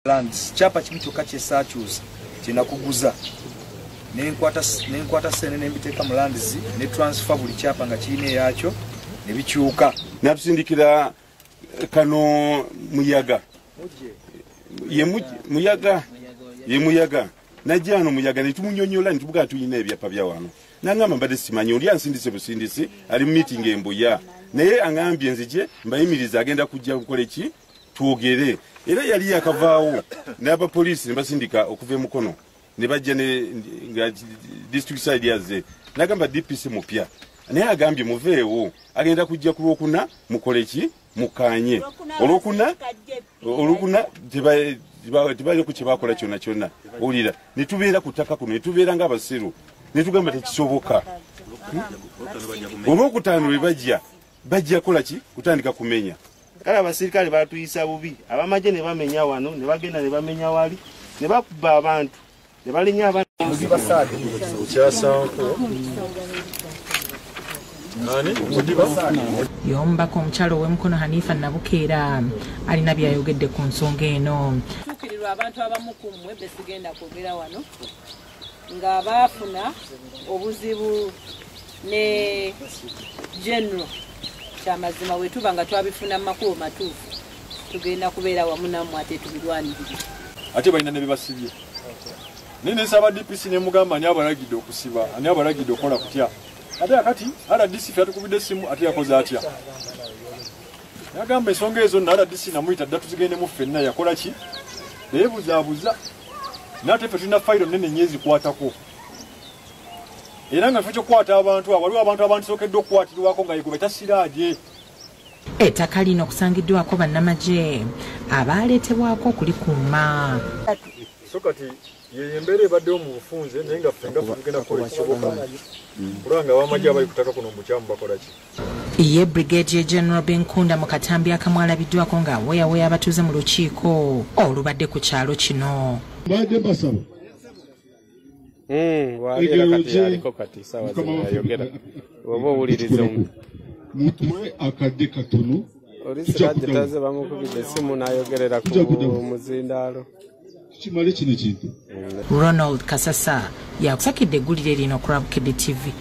lands chapa kibicho kache sachuza kinakuguza nenkwata sene nembiteka mu lands ne transfer buli chapa nga kiine yacho ne bikyuka natusindikira kano muyaga ye muyaga najano muyaga netumunyonyola nitubuga tuyina ebyapa bya wano nangamba mbade simanyi oli ansindise busindisi ali meeting embuya naye angambye nzije mbayimiriza agenda kujja gukole ki tuogere era yali yakavaawo n'aba police nebasindika okuva mukono ne bajja ne district side yaze nagamba DPC mupya naye agambye muveewo agenda kujja kulwokuna mukole ki mukanye olwokuna tibayo ku kibakola kyonna olira nitubeera ku ttaka kuno nitubeera ng'abasiru netugamba tekisoboka olwokutaano we bajja kola ki kutandika kumenya kale abasirikale batuyisa bubi abamaje ne bamenya wano ne bagenda ne bamenya wali ne bakuba abantu ne balinya abantu Sate yombako omukyalo w'emukono Hanifa Nabukeera alina byayogedde ku nsonga eno. Tukirirwa abantu abamu ku mmwe besigenda kwogera wano nga baafuna obuzibu ne general kyamazima wetuba nga twabifuna mu makubo matuufu tugenda kubeera wamu nammwe ate tubirwanirire ate balina ne bebasibye nene nsaba DPC ne mugamba ani abalagidde okusiba ani abalagidde okukola kutya ate akati RDC yatukubidde essimu ate yakoze atya yagamba ensonga ezo na RDC namuyita dda tuzigende mu ffenna yakola ki beebuzaabuza n'ate ffe tulina fayiro nnene nnyo ezikwatako era nga ffe kyokukwata abantu waliwo abantu abantusookedde okukwatirwako nga yegwe betasiraaje ettaka lino okusangiddwako bannamagye abaaleetebwako okulikuuma so kati yeyembeera ebaddewo mu bufunze naye nga ffe tugenda kukola ekisoboka kulanga abamagye abali kutaka kuno mubukyamu bakola ki ye Brigadier General Benkunda mu katambi akamu alabiddwako ng'aweeyaweeya abatuuze mu lukiiko olubadde ku kyalo kino. Badde basaba yaliko kati sawa zayogera oba owuliriza mutuwe akadde katono olisiragitaze bamukubidde essimu n'ayogerera ku muzindaalo kimale kino kintu. Ronald Kasasa yakusakidde eggulire lino ku Bukedde TV.